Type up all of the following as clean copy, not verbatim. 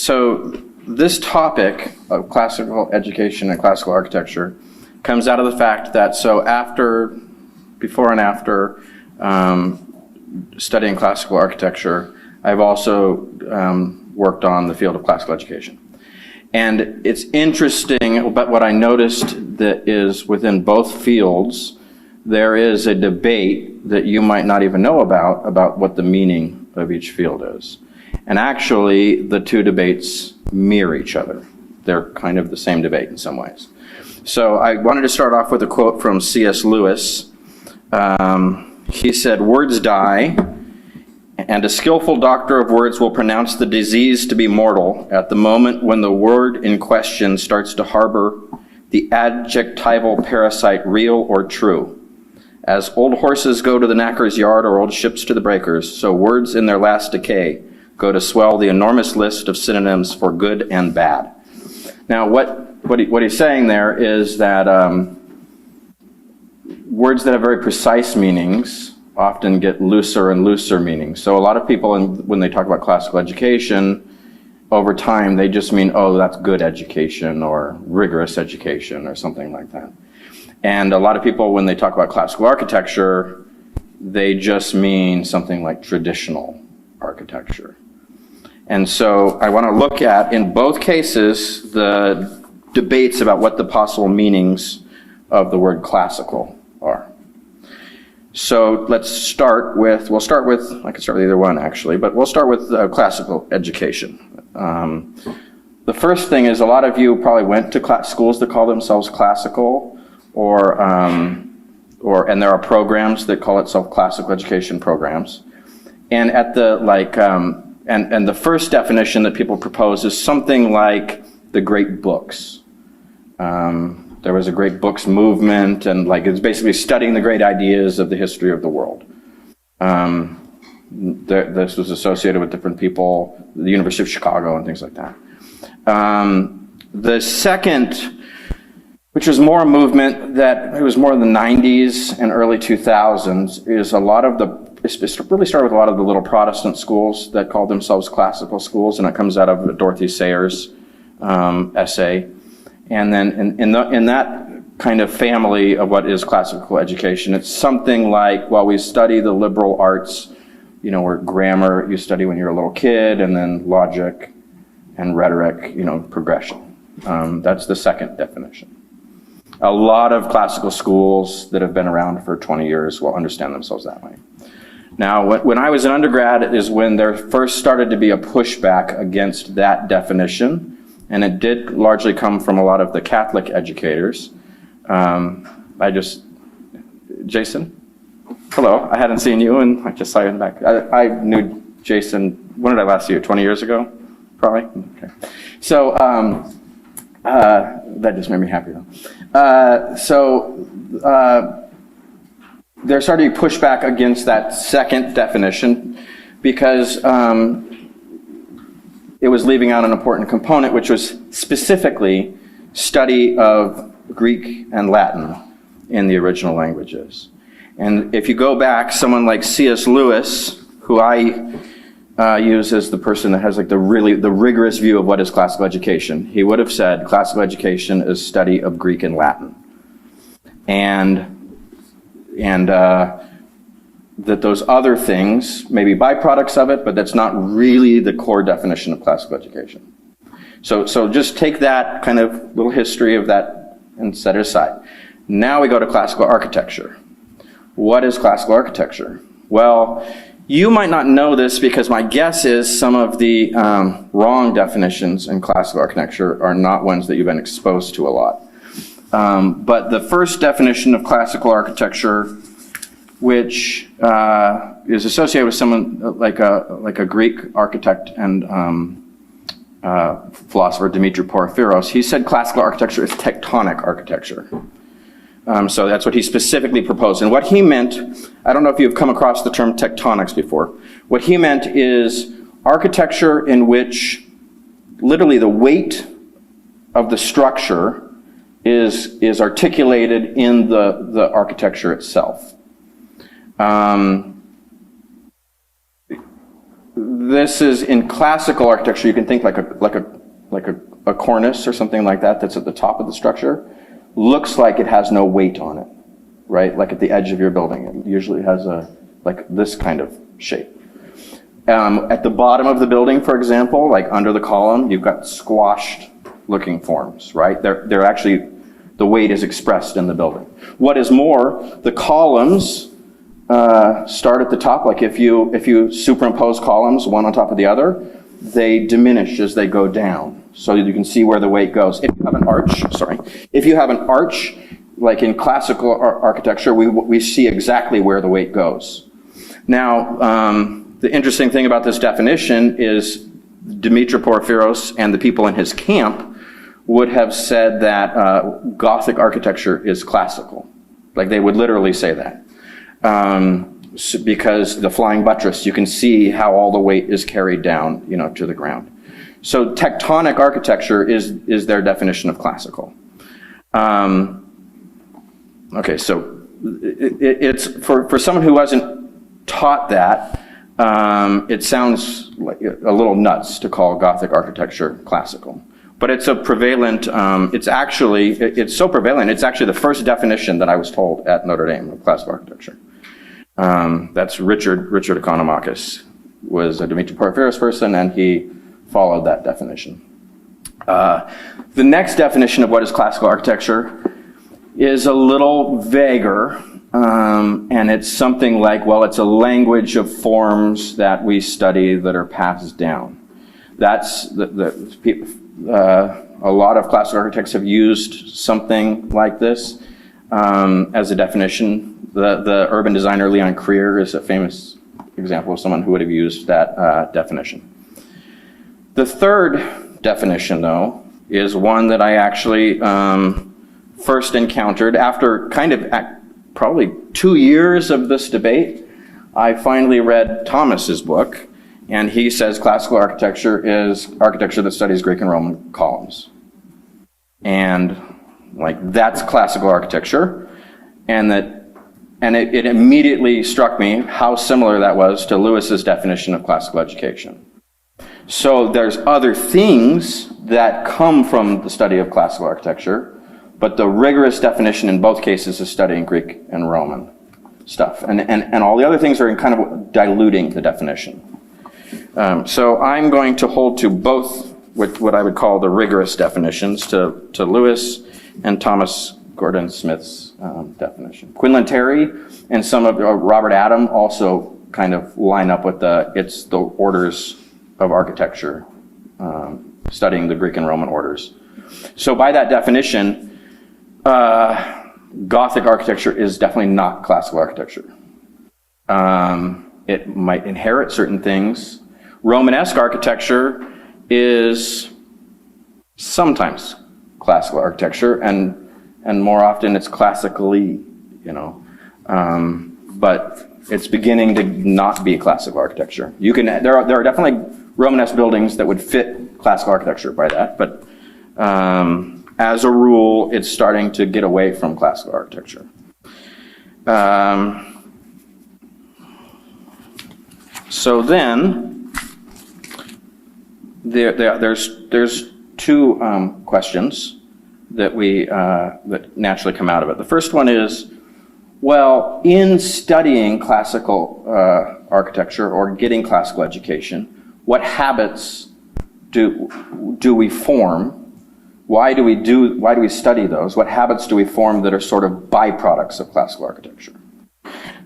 So this topic of classical education and classical architecture comes out of the fact that before and after studying classical architecture, I've also worked on the field of classical education. And it's interesting, but what I noticed that is within both fields, there is a debate that you might not even know about what the meaning of each field is. And actually, the two debates mirror each other. They're kind of the same debate in some ways. So I wanted to start off with a quote from C.S. Lewis. He said, "Words die, and a skillful doctor of words will pronounce the disease to be mortal at the moment when the word in question starts to harbor the adjectival parasite real or true. As old horses go to the knacker's yard or old ships to the breakers, so words in their last decay go to swell the enormous list of synonyms for good and bad." Now, what he's saying there is that words that have very precise meanings often get looser and looser meanings. So a lot of people, when they talk about classical education, over time they just mean, oh, that's good education or rigorous education or something like that. And a lot of people, when they talk about classical architecture, they just mean something like traditional architecture. And so I want to look at, in both cases, the debates about what the possible meanings of the word classical are. So we'll start with, I could start with either one actually, but we'll start with classical education. The first thing is, a lot of you probably went to schools that call themselves classical, and there are programs that call itself classical education programs. And at the, and the first definition that people propose is something like the great books. There was a great books movement, and it's basically studying the great ideas of the history of the world. This was associated with different people, the University of Chicago and things like that. The second, which was more a movement that it was more in the 90s and early 2000s, is it really started with a lot of the little Protestant schools that called themselves classical schools, and it comes out of Dorothy Sayers' essay. And then in that kind of family of what is classical education, it's something like, well, we study the liberal arts, where grammar you study when you're a little kid, and then logic and rhetoric, progression. That's the second definition. A lot of classical schools that have been around for 20 years will understand themselves that way. Now, when I was an undergrad is when there first started to be a pushback against that definition, and it did largely come from a lot of the Catholic educators. Jason? Hello, I hadn't seen you, and I just saw you in the back. I knew Jason, when did I last see you? 20 years ago? Probably? Okay. So, that just made me happy though. There started to be pushback against that second definition because it was leaving out an important component, which was specifically study of Greek and Latin in the original languages. And if you go back, someone like C.S. Lewis, who I use as the person that has the rigorous view of what is classical education, he would have said classical education is study of Greek and Latin. And that those other things may be byproducts of it, but that's not really the core definition of classical education. So just take that kind of little history of that and set it aside. Now we go to classical architecture. What is classical architecture? Well, you might not know this because my guess is some of the wrong definitions in classical architecture are not ones that you've been exposed to a lot. But the first definition of classical architecture, which is associated with someone like a Greek architect and philosopher, Dimitri Porphyros, he said classical architecture is tectonic architecture. So that's what he specifically proposed. And what he meant, I don't know if you've come across the term tectonics before. What he meant is architecture in which literally the weight of the structure is articulated in the architecture itself. this is in classical architecture. You can think like a cornice or something like that that's at the top of the structure. Looks like it has no weight on it, right? Like at the edge of your building. It usually has like this kind of shape. At the bottom of the building, for example, like under the column, you've got squashed looking forms, right? They're actually, the weight is expressed in the building. What is more, the columns start at the top. Like if you superimpose columns one on top of the other, they diminish as they go down. So you can see where the weight goes. If you have an arch, like in classical architecture, we see exactly where the weight goes. Now, the interesting thing about this definition is Dimitri Porphyros and the people in his camp would have said that Gothic architecture is classical. Like they would literally say that. Because the flying buttress, you can see how all the weight is carried down, to the ground. So tectonic architecture is their definition of classical. Okay, so it's for someone who wasn't taught that, it sounds like a little nuts to call Gothic architecture classical. But it's a prevalent, it's so prevalent, it's actually the first definition that I was told at Notre Dame of classical architecture. That's Richard Economachus, was a Dimitri Porphyros person, and he followed that definition. The next definition of what is classical architecture is a little vaguer, and it's something like, well, it's a language of forms that we study that are passed down. That's a lot of classical architects have used something like this as a definition. The urban designer Leon Krier is a famous example of someone who would have used that definition. The third definition, though, is one that I actually first encountered after probably 2 years of this debate. I finally read Thomas's book, and he says classical architecture is architecture that studies Greek and Roman columns. And that's classical architecture, and it immediately struck me how similar that was to Lewis's definition of classical education. So there's other things that come from the study of classical architecture, but the rigorous definition in both cases is studying Greek and Roman stuff. And all the other things are kind of diluting the definition. So I'm going to hold to both what I would call the rigorous definitions, to Lewis and Thomas Gordon Smith's definition. Quinlan Terry and some of Robert Adam also kind of line up with the orders of architecture, studying the Greek and Roman orders. So by that definition, Gothic architecture is definitely not classical architecture. It might inherit certain things. Romanesque architecture is sometimes classical architecture, and more often it's classically, but it's beginning to not be classical architecture. There are definitely Romanesque buildings that would fit classical architecture by that, but as a rule, it's starting to get away from classical architecture. So then, there's two questions that naturally come out of it. The first one is, well, in studying classical architecture or getting classical education, what habits do we form? Why do we study those? What habits do we form that are sort of byproducts of classical architecture?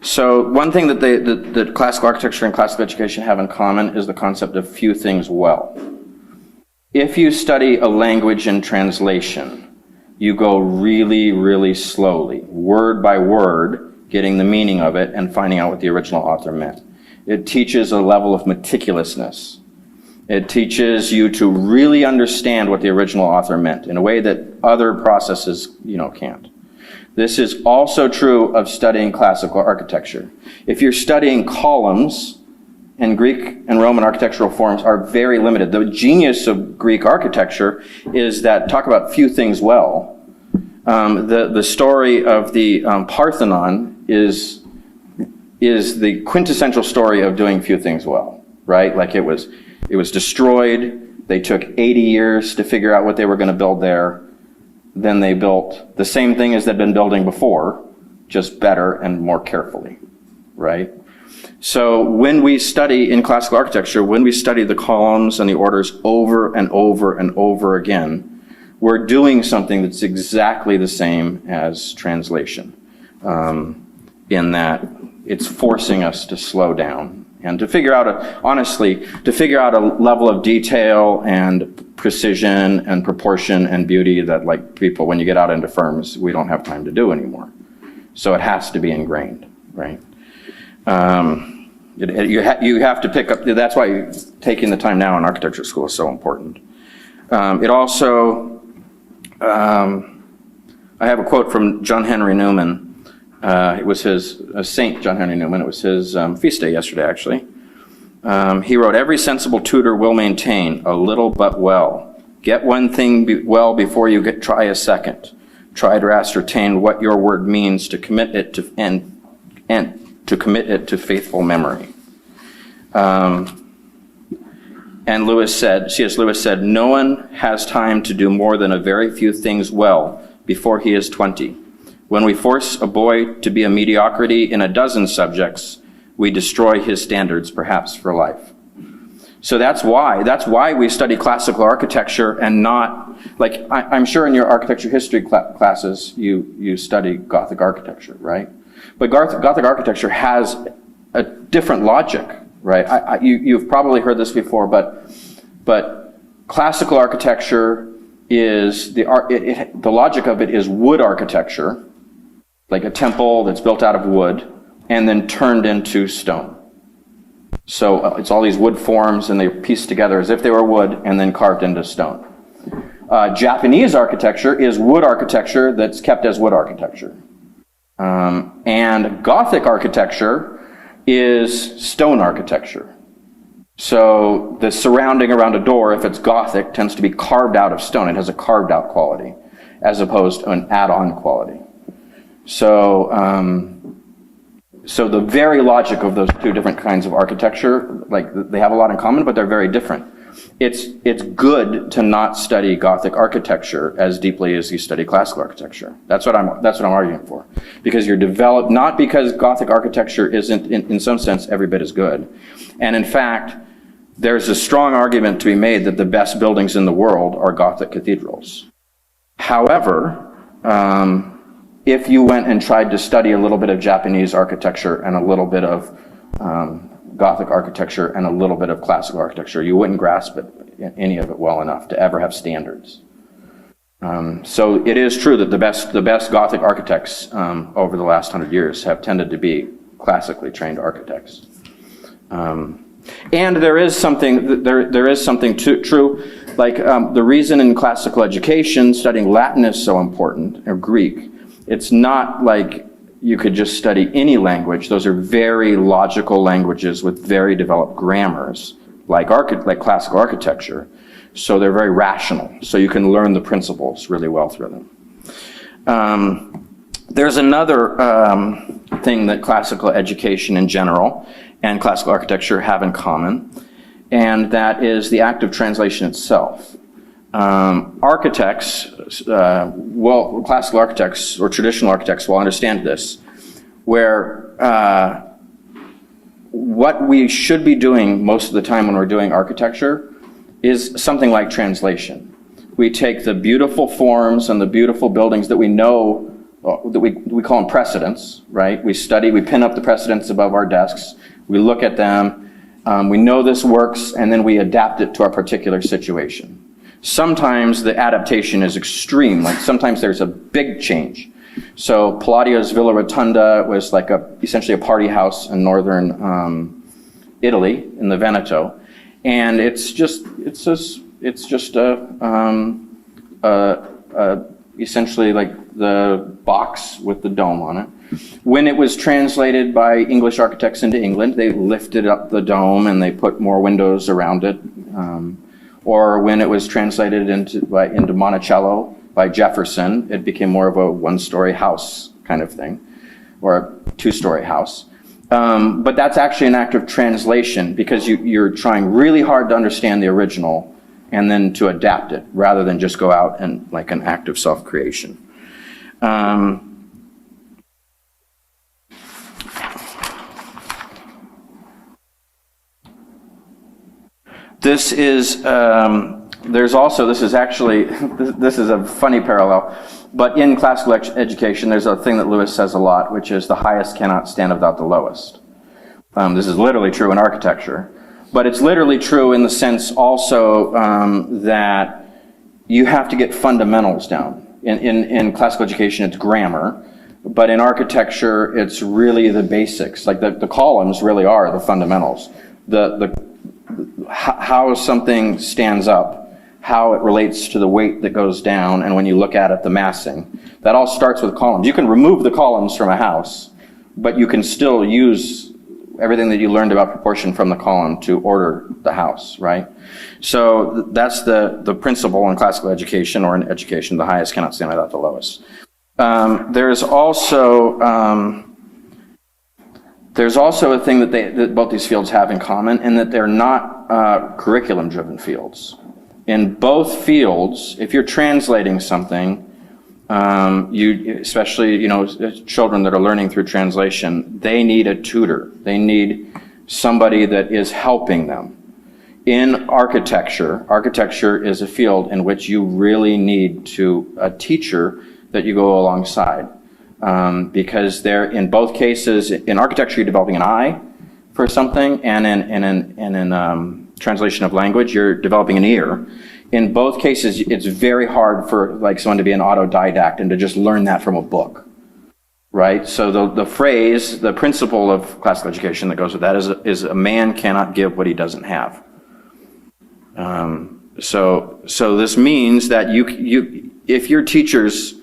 So one thing that classical architecture and classical education have in common is the concept of few things well. If you study a language in translation, you go really, really slowly, word by word, getting the meaning of it and finding out what the original author meant. It teaches a level of meticulousness. It teaches you to really understand what the original author meant in a way that other processes, can't. This is also true of studying classical architecture. If you're studying columns, and Greek and Roman architectural forms are very limited. The genius of Greek architecture is that, talk about few things well. The story of the Parthenon is the quintessential story of doing few things well. right? Like it was destroyed. They took 80 years to figure out what they were going to build there. Then they built the same thing as they'd been building before, just better and more carefully, right? So when we study in classical architecture, when we study the columns and the orders over and over and over again, we're doing something that's exactly the same as translation, in that it's forcing us to slow down and to figure out, to figure out a level of detail and precision and proportion and beauty that, like, people, when you get out into firms, we don't have time to do anymore. So it has to be ingrained, right? You have to pick up, that's why taking the time now in architecture school is so important. It also, I have a quote from John Henry Newman. It was his, Saint John Henry Newman, it was his feast day yesterday, actually. He wrote, "Every sensible tutor will maintain a little but well. Get one thing well before you try a second. Try to ascertain what your word means to commit it to, and to commit it to faithful memory." And C.S. Lewis said, "No one has time to do more than a very few things well before he is 20. When we force a boy to be a mediocrity in a dozen subjects, we destroy his standards, perhaps for life." So that's why we study classical architecture and not, like, I'm sure in your architecture history classes, you study Gothic architecture, right? But Gothic architecture has a different logic, right? You've probably heard this before, but classical architecture is, the logic of it is wood architecture, like a temple that's built out of wood and then turned into stone. So it's all these wood forms, and they're pieced together as if they were wood and then carved into stone. Japanese architecture is wood architecture that's kept as wood architecture. And Gothic architecture is stone architecture. So the surrounding around a door, if it's Gothic, tends to be carved out of stone. It has a carved out quality as opposed to an add-on quality. So the very logic of those two different kinds of architecture, like, they have a lot in common, but they're very different. It's good to not study Gothic architecture as deeply as you study classical architecture. That's what I'm arguing for. Because you're developed, not because Gothic architecture isn't, in some sense, every bit as good. And in fact, there's a strong argument to be made that the best buildings in the world are Gothic cathedrals. However, if you went and tried to study a little bit of Japanese architecture and a little bit of Gothic architecture and a little bit of classical architecture, you wouldn't grasp any of it well enough to ever have standards. So it is true that the best Gothic architects over the last 100 years have tended to be classically trained architects. And there is something true, like the reason in classical education studying Latin is so important, or Greek. It's not like you could just study any language. Those are very logical languages with very developed grammars, like classical architecture. So they're very rational. So you can learn the principles really well through them. There's another thing that classical education in general and classical architecture have in common, and that is the act of translation itself. Architects, classical architects or traditional architects will understand this, where what we should be doing most of the time when we're doing architecture is something like translation. We take the beautiful forms and the beautiful buildings that we know, that we call them precedents, right? We pin up the precedents above our desks, we look at them, we know this works, and then we adapt it to our particular situation. Sometimes the adaptation is extreme, like sometimes there's a big change. So Palladio's Villa Rotunda was like essentially a party house in northern Italy, in the Veneto, and it's just essentially like the box with the dome on it. When it was translated by English architects into England, they lifted up the dome and they put more windows around it. Or when it was translated into Monticello by Jefferson, it became more of a one-story house kind of thing, or a two-story house. But that's actually an act of translation, because you're trying really hard to understand the original and then to adapt it, rather than just go out and like an act of self-creation. This is, this is a funny parallel, but in classical education, there's a thing that Lewis says a lot, which is the highest cannot stand without the lowest. This is literally true in architecture, but it's literally true in the sense also that you have to get fundamentals down. In classical education, it's grammar, but in architecture, it's really the basics. Like the columns really are the fundamentals. How something stands up, how it relates to the weight that goes down, and when you look at it, the massing. That all starts with columns. You can remove the columns from a house, but you can still use everything that you learned about proportion from the column to order the house, right? So that's the principle in classical education, or in education, the highest cannot stand without the lowest. There's also a thing that both these fields have in common, in that they're not curriculum-driven fields. In both fields, if you're translating something, especially children that are learning through translation, they need a tutor. They need somebody that is helping them. In architecture is a field in which you really need a teacher that you go alongside. Because in both cases, in architecture, you're developing an eye for something, and in translation of language, you're developing an ear. In both cases, it's very hard for someone to be an autodidact and to just learn that from a book, right? So the principle of classical education that goes with that is a man cannot give what he doesn't have. So this means that if your teachers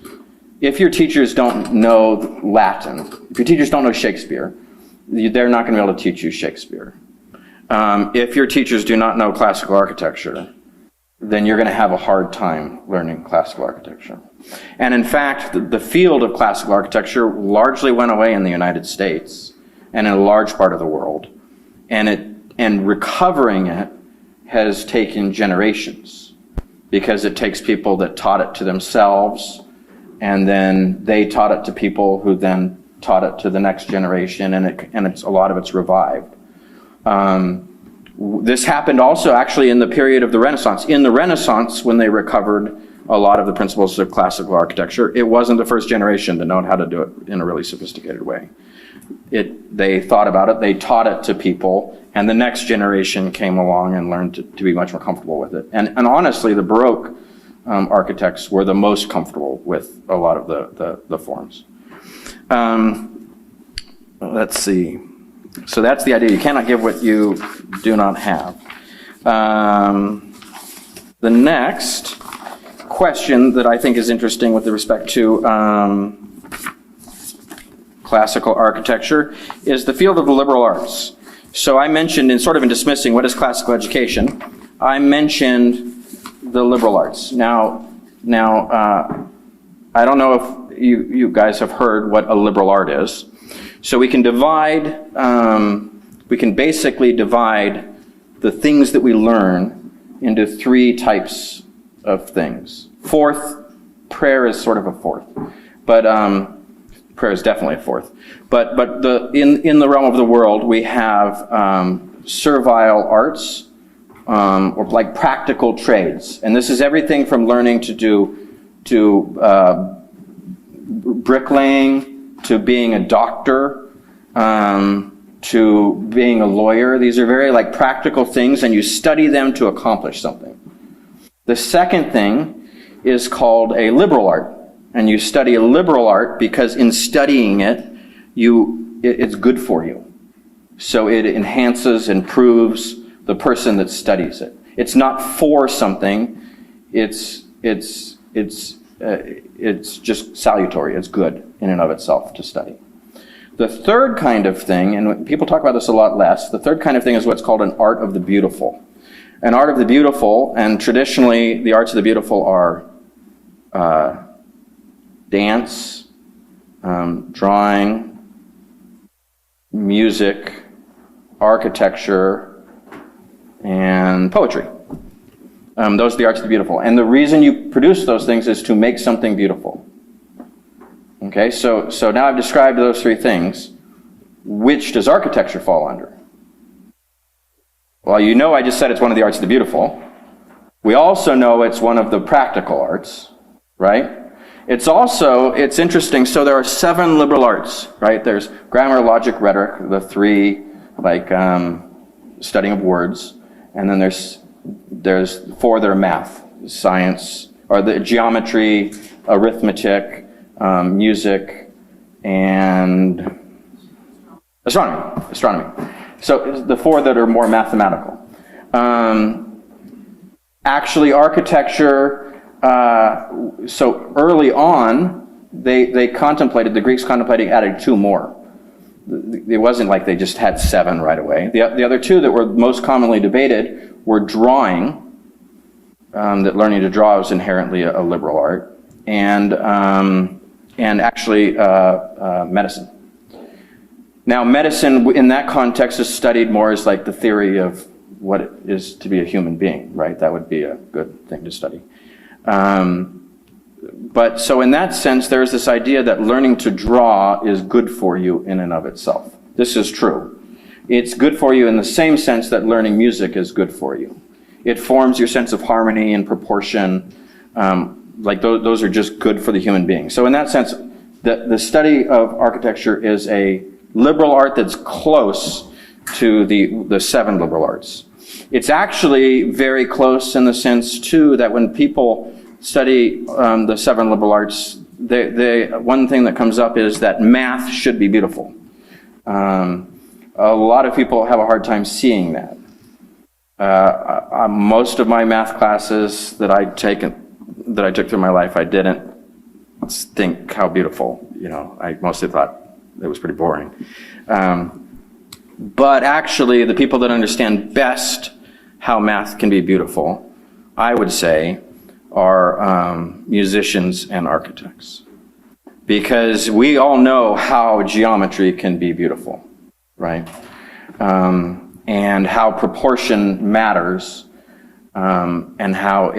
don't know Latin, if your teachers don't know Shakespeare, they're not going to be able to teach you Shakespeare. If your teachers do not know classical architecture, then you're going to have a hard time learning classical architecture. And in fact, the field of classical architecture largely went away in the United States and in a large part of the world. And recovering it has taken generations, because it takes people that taught it to themselves, and then they taught it to people who then taught it to the next generation, and a lot of it's revived. This happened also actually in the period of the Renaissance. In the Renaissance, when they recovered a lot of the principles of classical architecture, it wasn't the first generation to know how to do it in a really sophisticated way. They thought about it, they taught it to people, and the next generation came along and learned to be much more comfortable with it. And honestly, the Baroque architects were the most comfortable with a lot of the forms. Let's see. So that's the idea. You cannot give what you do not have. The next question that I think is interesting with respect to classical architecture is the field of the liberal arts. So I mentioned, in dismissing what is classical education, I mentioned the liberal arts. Now, I don't know if you guys have heard what a liberal art is. So we can basically divide the things that we learn into three types of things. Prayer is sort of a fourth, but prayer is definitely a fourth. But in the realm of the world, we have servile arts, or like practical trades, and this is everything from learning to do bricklaying, to being a doctor, to being a lawyer. These are very practical things, and you study them to accomplish something. The second thing is called a liberal art, and you study a liberal art because in studying it, it's good for you. So it enhances, improves the person that studies it. It's not for something. It's just salutary. It's good in and of itself to study. The third kind of thing, and people talk about this a lot less, the third kind of thing is what's called an art of the beautiful. An art of the beautiful, and traditionally the arts of the beautiful are dance, drawing, music, architecture, and poetry. Those are the arts of the beautiful. And the reason you produce those things is to make something beautiful. Okay, so now I've described those three things. Which does architecture fall under? Well, you know I just said it's one of the arts of the beautiful. We also know it's one of the practical arts, right? It's interesting, so there are 7 liberal arts, right? There's grammar, logic, rhetoric, the 3, studying of words, and then there's 4 that are math, science, or the geometry, arithmetic, music, and astronomy. So the 4 that are more mathematical. Actually, architecture, so early on, the Greeks contemplated adding 2 more. It wasn't like they just had 7 right away. The other 2 that were most commonly debated were drawing, that learning to draw was inherently a liberal art, and actually medicine. Now, medicine in that context is studied more as like the theory of what it is to be a human being, right? That would be a good thing to study. But so in that sense, there's this idea that learning to draw is good for you in and of itself. This is true. It's good for you in the same sense that learning music is good for you. It forms your sense of harmony and proportion. Those are just good for the human being. So in that sense, the study of architecture is a liberal art that's close to the 7 liberal arts. It's actually very close in the sense, too, that when people study the 7 liberal arts, one thing that comes up is that math should be beautiful. A lot of people have a hard time seeing that. Most of my math classes that I took through my life, I didn't think how beautiful. I mostly thought it was pretty boring. But actually, the people that understand best how math can be beautiful, I would say, are musicians and architects. Because we all know how geometry can be beautiful, right? And how proportion matters, and how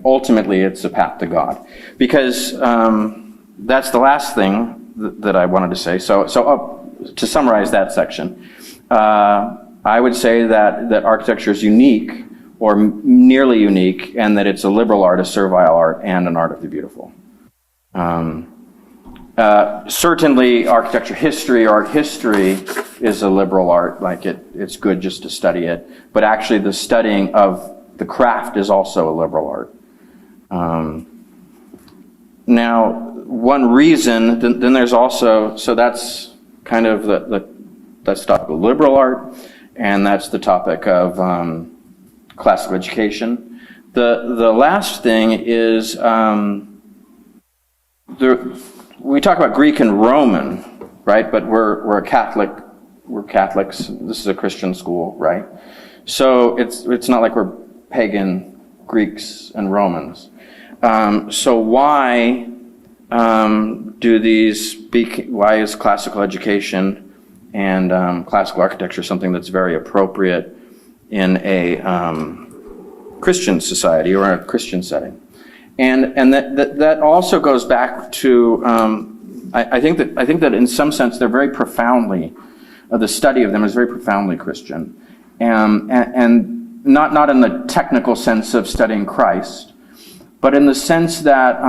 ultimately it's a path to God. Because that's the last thing that I wanted to say. So to summarize that section, I would say that architecture is unique, or nearly unique, and that it's a liberal art, a servile art, and an art of the beautiful. Certainly, architecture history, art history, is a liberal art. It's good just to study it. But actually, the studying of the craft is also a liberal art. Now, one reason, then there's also, so that's kind of that's the topic of liberal art, and that's the topic of classical education. The last thing is, we talk about Greek and Roman, right? But we're a Catholic. We're Catholics. This is a Christian school, right? So it's not like we're pagan Greeks and Romans. So why why is classical education and classical architecture something that's very appropriate in a Christian society or in a Christian setting? And that also goes back to I think that in some sense they're very profoundly, the study of them is very profoundly Christian, and not in the technical sense of studying Christ, but in the sense that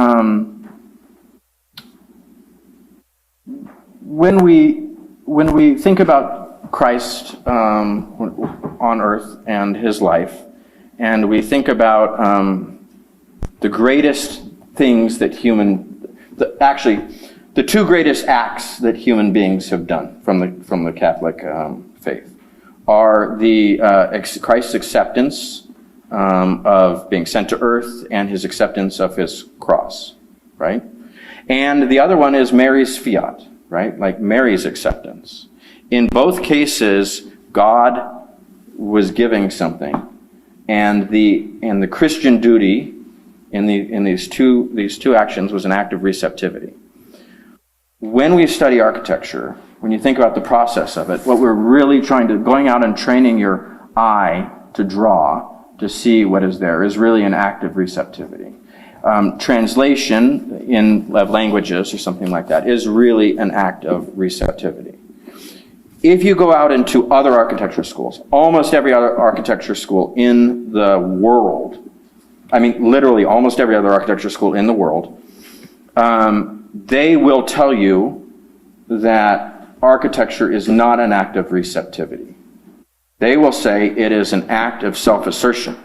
when we think about Christ on earth and his life, and we think about the greatest things that the 2 greatest acts that human beings have done from the Catholic faith are the Christ's acceptance of being sent to earth and his acceptance of his cross, right? And the other one is Mary's fiat, right? Like Mary's acceptance. In both cases, God was giving something, and the Christian duty in these two actions was an act of receptivity. when we study architecture, when you think about the process of it, what we're really going out and training your eye to draw, to see what is there, is really an act of receptivity. Translation of languages or something like that is really an act of receptivity. If you go out into other architecture schools, almost every other architecture school in the world, I mean literally almost every other architecture school in the world, they will tell you that architecture is not an act of receptivity. They will say it is an act of self-assertion,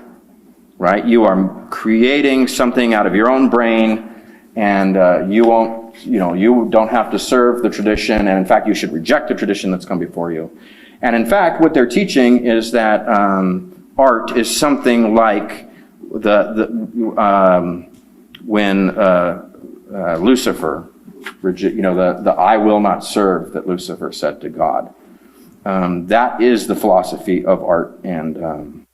right? You are creating something out of your own brain, and you don't have to serve the tradition, and in fact, you should reject the tradition that's come before you. And in fact, what they're teaching is that art is something like when Lucifer, the "I will not serve" that Lucifer said to God. That is the philosophy of art and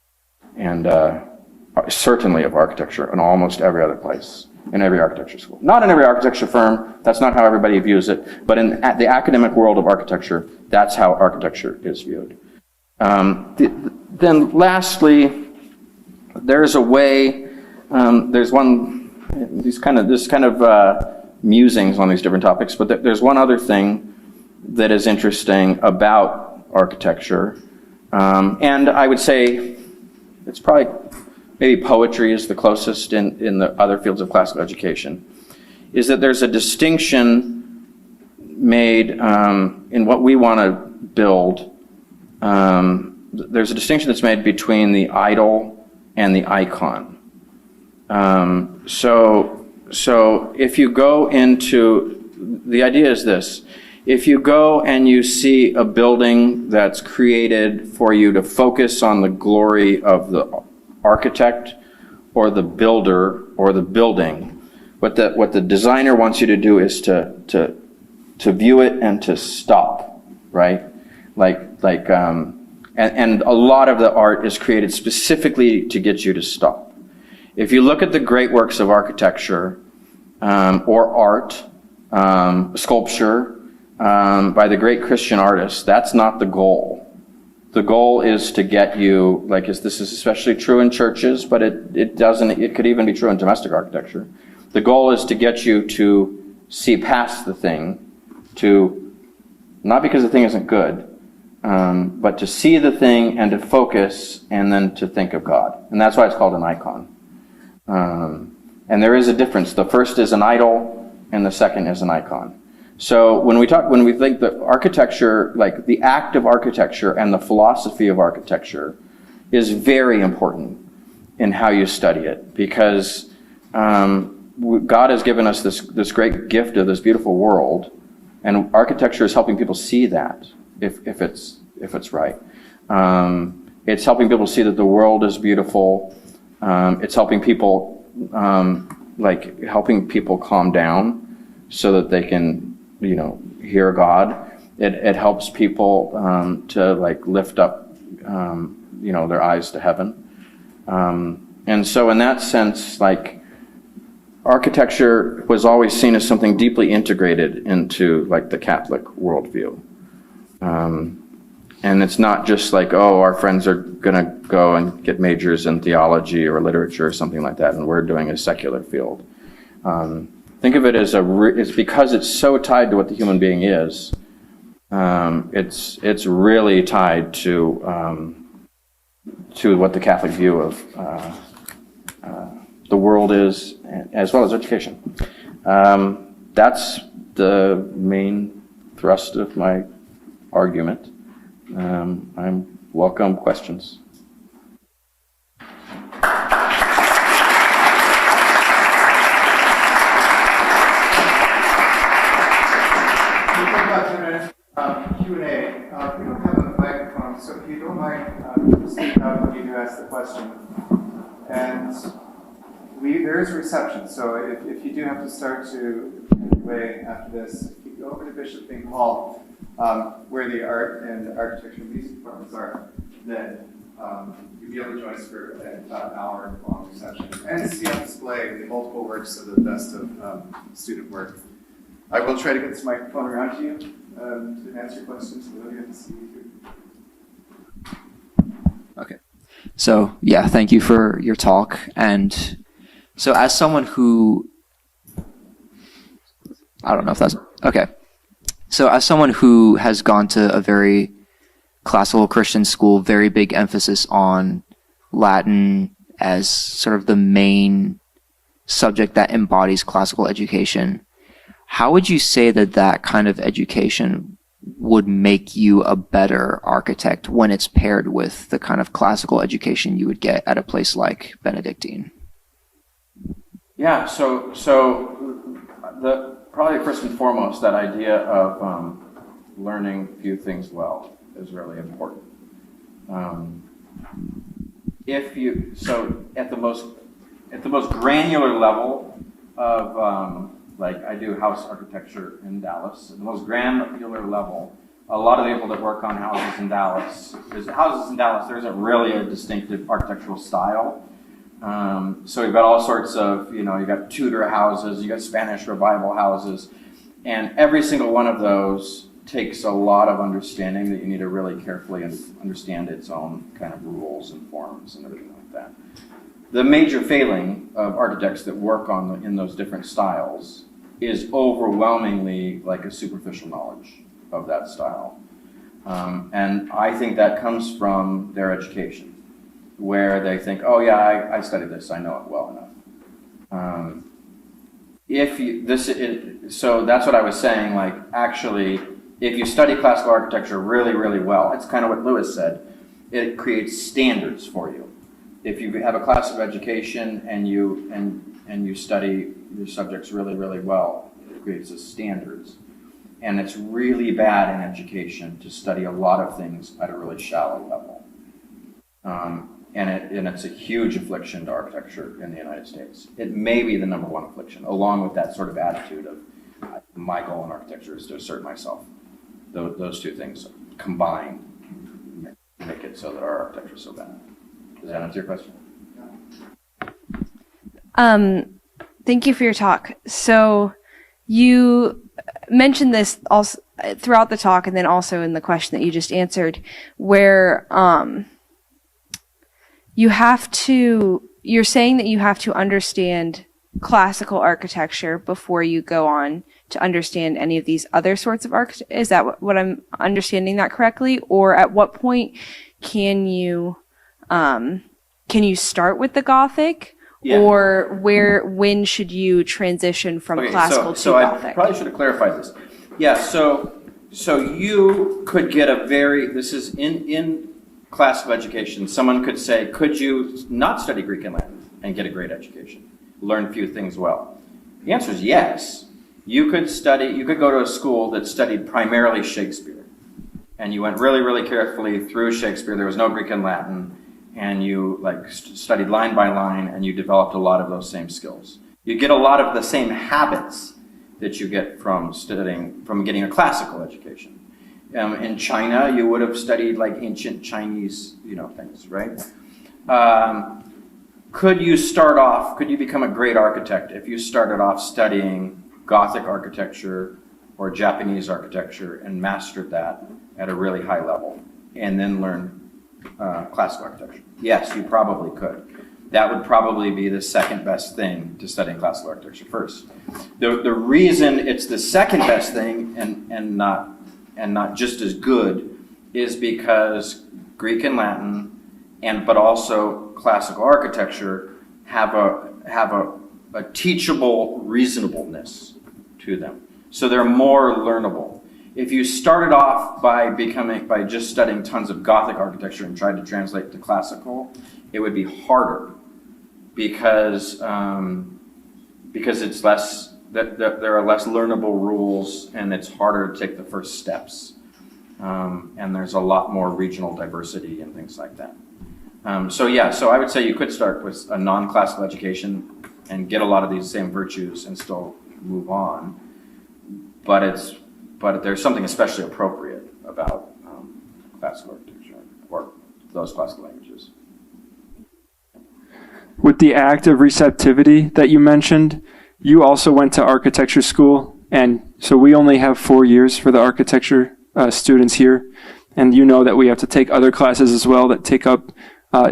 certainly of architecture in almost every other place, in every architecture school. Not in every architecture firm, that's not how everybody views it, but in the academic world of architecture, that's how architecture is viewed. Then lastly, there's a way, there's musings on these different topics, but there's one other thing that is interesting about architecture, and I would say it's probably, maybe poetry is the closest in the other fields of classical education, is that there's a distinction made in what we want to build. There's a distinction that's made between the idol and the icon. So if you go into, the idea is this: if you go and you see a building that's created for you to focus on the glory of the architect or the builder or the building, what the designer wants you to do is to view it and to stop, right? And a lot of the art is created specifically to get you to stop. If you look at the great works of architecture or art, sculpture, by the great Christian artists, that's not the goal. The goal is to get you, this is especially true in churches, but it could even be true in domestic architecture. The goal is to get you to see past the thing, not because the thing isn't good, but to see the thing and to focus and then to think of God. And that's why it's called an icon. And there is a difference. The first is an idol and the second is an icon. So when we think that architecture, like the act of architecture and the philosophy of architecture is very important in how you study it, because God has given us this great gift of this beautiful world, and architecture is helping people see that, if it's right. It's helping people see that the world is beautiful. It's helping people helping people calm down so that they can hear God. It helps people to lift up their eyes to heaven. And so in that sense, architecture was always seen as something deeply integrated into the Catholic worldview. And it's not just our friends are going to go and get majors in theology or literature or something like that, and we're doing a secular field. Think of it as it's because it's so tied to what the human being is. It's really tied to what the Catholic view of the world is, as well as education. That's the main thrust of my argument. I'm welcome questions. Q&A. We don't have a microphone, so if you don't mind, speak up when you do ask the question. And there is a reception, so if you do have to start to way after this, if you go over to Bishop Bing Hall, where the art and architecture and music departments are, then you'll be able to join us for about an hour-long reception and see on display the multiple works of the best of student work. I will try to get this microphone around to you to answer your questions. So we have to see you. Okay. So, yeah, thank you for your talk. And so as someone who, I don't know if that's, okay. So as someone who has gone to a very classical Christian school, very big emphasis on Latin as sort of the main subject that embodies classical education, how would you say that that kind of education would make you a better architect when it's paired with the kind of classical education you would get at a place like Benedictine? Yeah, so probably first and foremost, that idea of learning few things well is really important. At the most granular level of like I do house architecture in Dallas. At the most granular level, a lot of the people that work on houses in Dallas, there isn't really a distinctive architectural style. So you've got all sorts of, you got Tudor houses, you got Spanish Revival houses, and every single one of those takes a lot of understanding that you need to really carefully understand its own kind of rules and forms and everything like that. The major failing of architects that work in those different styles is overwhelmingly like a superficial knowledge of that style. And I think that comes from their education, where they think, oh yeah, I studied this, I know it well enough. So that's what I was saying, like actually, if you study classical architecture really, really well, it's kind of what Lewis said, it creates standards for you. If you have a class of education and you study your subjects really, really well, it creates a standards. And it's really bad in education to study a lot of things at a really shallow level. And it's a huge affliction to architecture in the United States. It may be the number one affliction, along with that sort of attitude of my goal in architecture is to assert myself. Those two things combined make it so that our architecture is so bad. Does that answer your question? Thank you for your talk. So you mentioned this also throughout the talk and then also in the question that you just answered, where you're saying that you have to understand classical architecture before you go on to understand any of these other sorts of architecture. Is that what I'm understanding that correctly? Or at what point can you start with the Gothic? Yeah. Or when should you transition from classical to Gothic? So I probably should have clarified this. Yeah, so you could get this is in classical education, someone could say, could you not study Greek and Latin and get a great education? Learn few things well. The answer is yes. You could go to a school that studied primarily Shakespeare, and you went really, really carefully through Shakespeare. There was no Greek and Latin, and you studied line by line, and you developed a lot of those same skills. You get a lot of the same habits that you get from getting a classical education. In China, you would have studied like ancient Chinese, things, right? Could you become a great architect if you started off studying Gothic architecture or Japanese architecture and mastered that at a really high level and then learn classical architecture? Yes, you probably could. That would probably be the second best thing to studying classical architecture first. The reason it's the second best thing and not just as good is because Greek and Latin but also classical architecture have a teachable reasonableness to them. So they're more learnable. If you started off by just studying tons of Gothic architecture and tried to translate to classical, it would be harder because it's less there are less learnable rules and it's harder to take the first steps. And there's a lot more regional diversity and things like that. So I would say you could start with a non-classical education and get a lot of these same virtues and still move on. But there's something especially appropriate about classical architecture or those classical languages. With the act of receptivity that you mentioned, you also went to architecture school And so we only have 4 years for the architecture students here. And you know that we have to take other classes as well that take up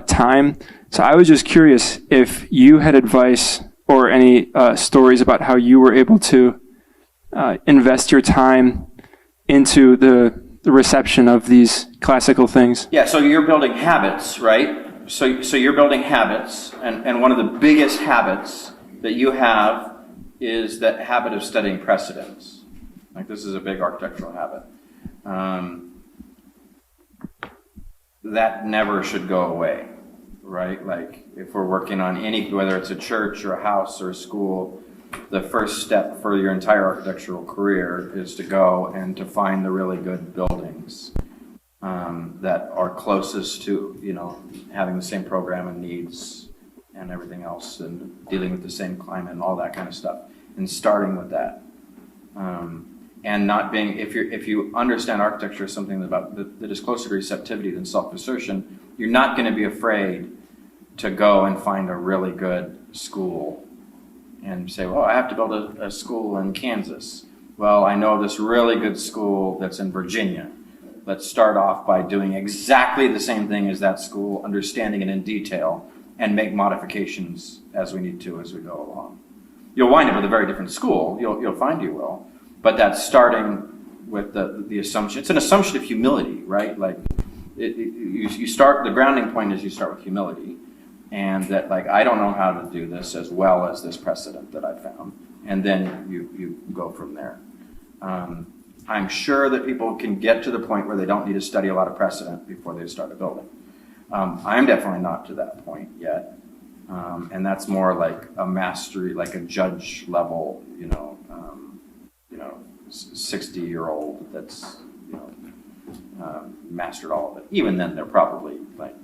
time. So I was just curious if you had advice or any stories about how you were able to invest your time into the reception of these classical things. Yeah, so you're building habits, right? So you're building habits, and one of the biggest habits that you have is that habit of studying precedents. Like, this is a big architectural habit. That never should go away, right? Like, if we're working on any, whether it's a church or a house or a school, the first step for your entire architectural career is to go and to find the really good buildings that are closest to, having the same program and needs and everything else, and dealing with the same climate and all that kind of stuff, and starting with that. And not being, if you understand architecture as something that is closer to receptivity than self-assertion, you're not going to be afraid to go and find a really good school and say, well, I have to build a school in Kansas. Well, I know this really good school that's in Virginia. Let's start off by doing exactly the same thing as that school, understanding it in detail, and make modifications as we need to as we go along. You'll wind up with a very different school. You'll find you will. But that's starting with the assumption. It's an assumption of humility, right? Like, you start, the grounding point is you start with humility. And that, like, I don't know how to do this as well as this precedent that I found. And then you go from there. I'm sure that people can get to the point where they don't need to study a lot of precedent before they start a building. I'm definitely not to that point yet. And that's more like a mastery, like a judge level, 60-year-old that's, mastered all of it. Even then, they're probably like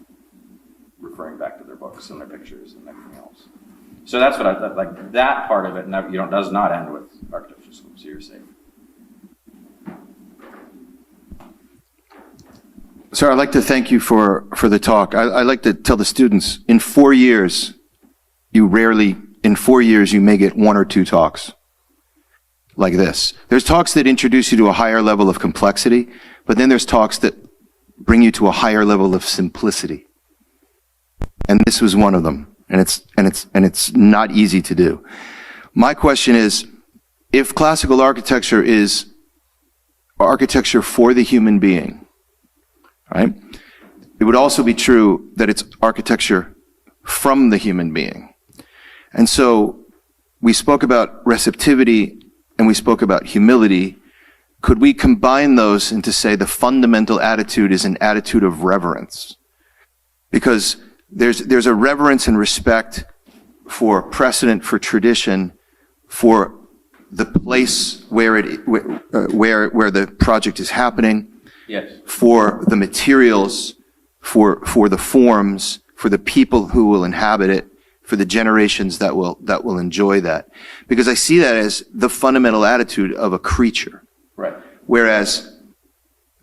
referring back to their books and their pictures and everything else. So that's what I thought, like that part of it, does not end with architecture school, so you're safe. Sir, I'd like to thank you for the talk. I like to tell the students, in 4 years, you may get 1 or 2 talks like this. There's talks that introduce you to a higher level of complexity, but then there's talks that bring you to a higher level of simplicity. And this was one of them. And it's not easy to do. My question is, if classical architecture is architecture for the human being, right? It would also be true that it's architecture from the human being. And so we spoke about receptivity and we spoke about humility. Could we combine those and to say the fundamental attitude is an attitude of reverence? Because there's a reverence and respect for precedent, for tradition, for the place where the project is happening. Yes. For the materials, for the forms, for the people who will inhabit it, for the generations that will enjoy that. Because I see that as the fundamental attitude of a creature. Right. Whereas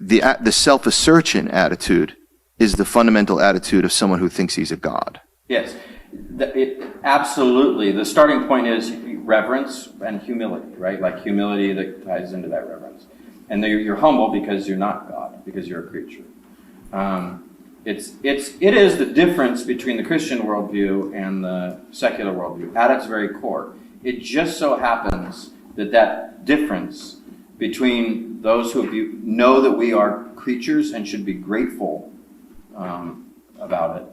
the self-assertion attitude is the fundamental attitude of someone who thinks he's a god. Yes. Absolutely. The starting point is reverence and humility, right? Like humility that ties into that reverence. And you're humble because you're not God, because you're a creature. It is the difference between the Christian worldview and the secular worldview at its very core. It just so happens that difference between those who know that we are creatures and should be grateful about it.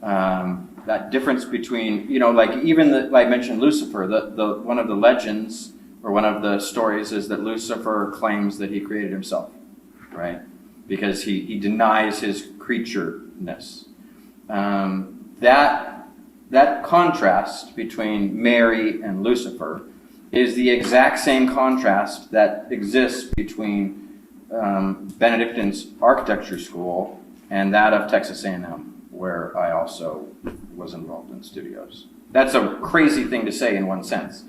That difference between, like even I mentioned Lucifer, the one of the legends or one of the stories is that Lucifer claims that he created himself, right? Because he denies his creatureness. That contrast between Mary and Lucifer is the exact same contrast that exists between Benedictine's architecture school and that of Texas A&M, where I also was involved in studios. That's a crazy thing to say in one sense.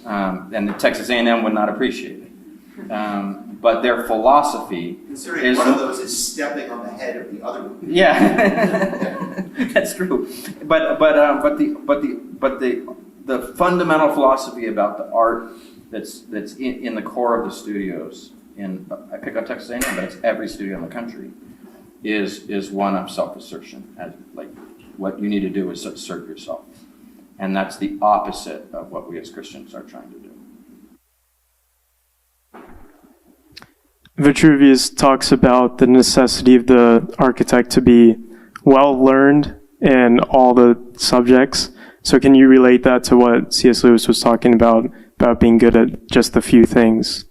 And the Texas A&M would not appreciate it. But their philosophy Considering is... one of those is stepping on the head of the other one. Yeah, that's true. But the fundamental philosophy about the art that's in the core of the studios. I pick up Texas A&M, but it's every studio in the country. Is one of self-assertion. Like what you need to do is assert yourself, and that's the opposite of what we as Christians are trying to do. Vitruvius talks about the necessity of the architect to be well learned in all the subjects. So can you relate that to what C.S. Lewis was talking about being good at just a few things?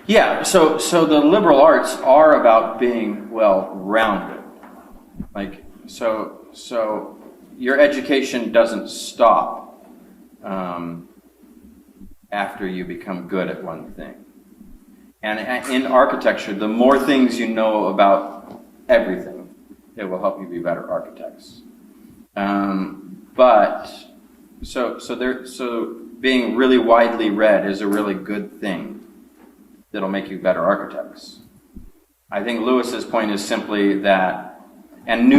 Yeah, so the liberal arts are about being well-rounded. Like, so your education doesn't stop after you become good at one thing. And in architecture, the more things you know about everything, it will help you be better architects. So being really widely read is a really good thing that'll make you better architects. I think Lewis's point is simply that, and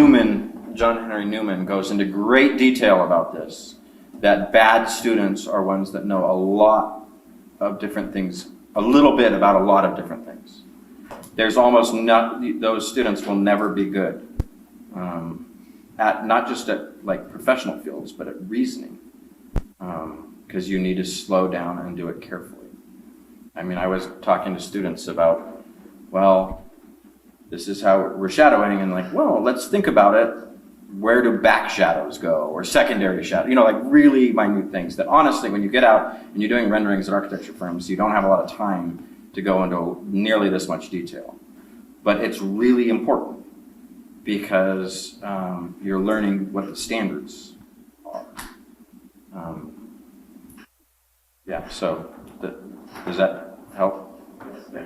John Henry Newman goes into great detail about this, that bad students are ones that know a lot of different things, a little bit about a lot of different things. There's almost those students will never be good at not just at like professional fields, but at reasoning, because you need to slow down and do it carefully. I mean, I was talking to students about, this is how we're shadowing, and like, let's think about it. Where do back shadows go, or secondary shadow? Like really minute things that honestly, when you get out and you're doing renderings at architecture firms, you don't have a lot of time to go into nearly this much detail. But it's really important because you're learning what the standards are. So does that help? Yeah.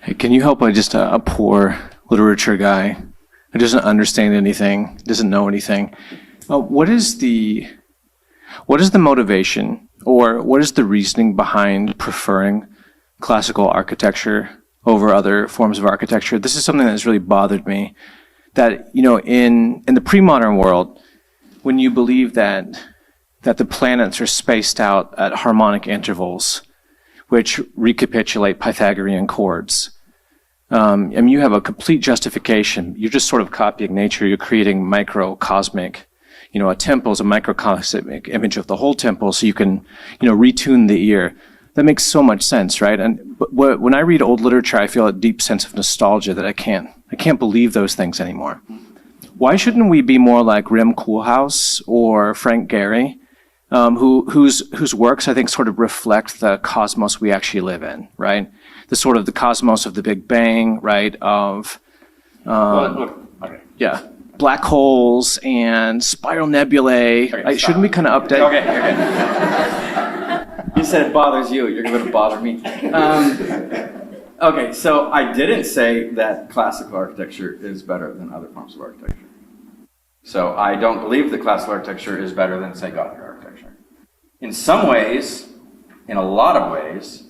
Hey, can you help just a poor literature guy who doesn't understand anything, doesn't know anything? What is the motivation, or what is the reasoning behind preferring classical architecture over other forms of architecture? This is something that has really bothered me. That in the pre-modern world, when you believe that the planets are spaced out at harmonic intervals, which recapitulate Pythagorean chords. And you have a complete justification. You're just sort of copying nature. You're creating microcosmic. A temple is a microcosmic image of the whole temple, so you can, retune the ear. That makes so much sense, right? But when I read old literature, I feel a deep sense of nostalgia that I can't believe those things anymore. Why shouldn't we be more like Rem Koolhaas or Frank Gehry, whose works I think sort of reflect the cosmos we actually live in, right? The cosmos of the Big Bang, right? Black holes and spiral nebulae. Okay, shouldn't we kind of update? Okay. You said it bothers you. You're going to bother me. Okay, so I didn't say that classical architecture is better than other forms of architecture. So I don't believe that classical architecture is better than, say, Gothic architecture. In some ways, in a lot of ways,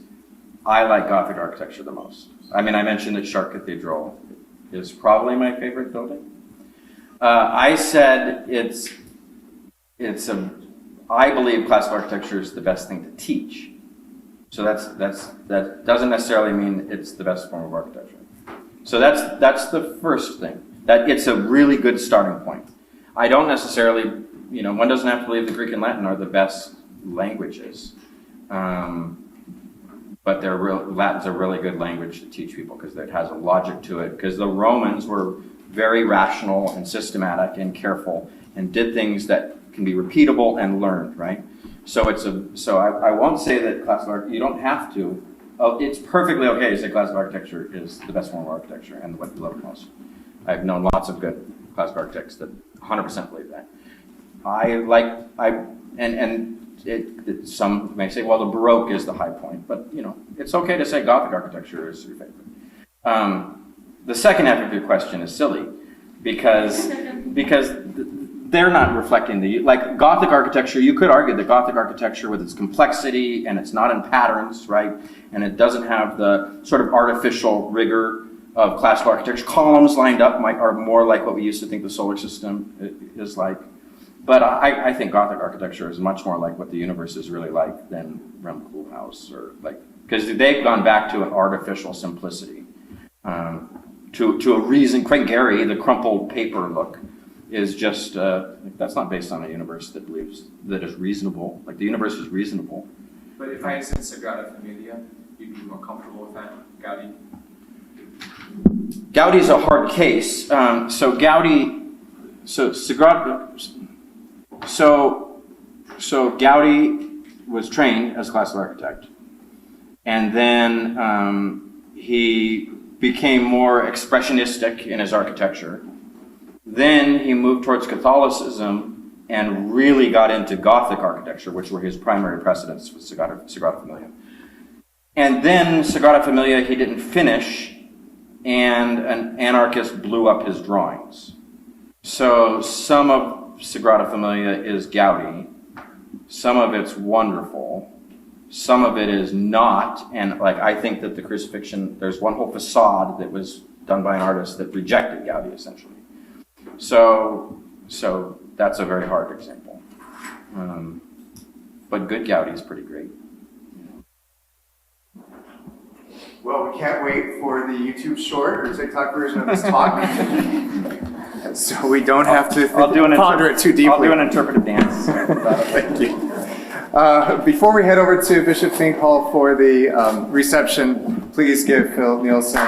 I like Gothic architecture the most. I mean, I mentioned that Chartres Cathedral is probably my favorite building. I said I believe classical architecture is the best thing to teach. So that doesn't necessarily mean it's the best form of architecture. So that's the first thing. That it's a really good starting point. I don't necessarily, one doesn't have to believe the Greek and Latin are the best languages. But Latin's a really good language to teach people because it has a logic to it. Because the Romans were very rational and systematic and careful and did things that can be repeatable and learned, right? So I won't say that classical you don't have to. It's perfectly okay to say classical architecture is the best form of architecture and what you love the most. I've known lots of good classical architects that 100% believe that. Some may say, well, the Baroque is the high point, but it's okay to say Gothic architecture is your favorite. The second half of your question is silly because they're not reflecting like Gothic architecture. You could argue that Gothic architecture, with its complexity and it's not in patterns, right, and it doesn't have the sort of artificial rigor of classical architecture. Columns lined up are more like what we used to think the solar system is like. But I think Gothic architecture is much more like what the universe is really like than Rem Koolhaus, or like, because they've gone back to an artificial simplicity, to a reason. Craig Gary, the crumpled paper look, is just that's not based on a universe that believes that is reasonable. Like the universe is reasonable. But if I said Sagrada Familia, you'd be more comfortable with that, Gaudi? Gaudi's a hard case. So Gaudi, so Sagrada, so Gaudi was trained as a classical architect, and then he became more expressionistic in his architecture. Then he moved towards Catholicism and really got into Gothic architecture, which were his primary precedents with Sagrada Familia. And then Sagrada Familia he didn't finish, and an anarchist blew up his drawings. So some of Sagrada Familia is Gaudi, some of it's wonderful, some of it is not, and like I think that the crucifixion, there's one whole facade that was done by an artist that rejected Gaudi essentially. So that's a very hard example. But good Gaudi is pretty great. Well, we can't wait for the YouTube short or TikTok version of this talk. So we don't have to ponder it too deeply. I'll do an interpretive dance. Thank you. Before we head over to Bishop Finkhall for the reception, please give Phil Nielsen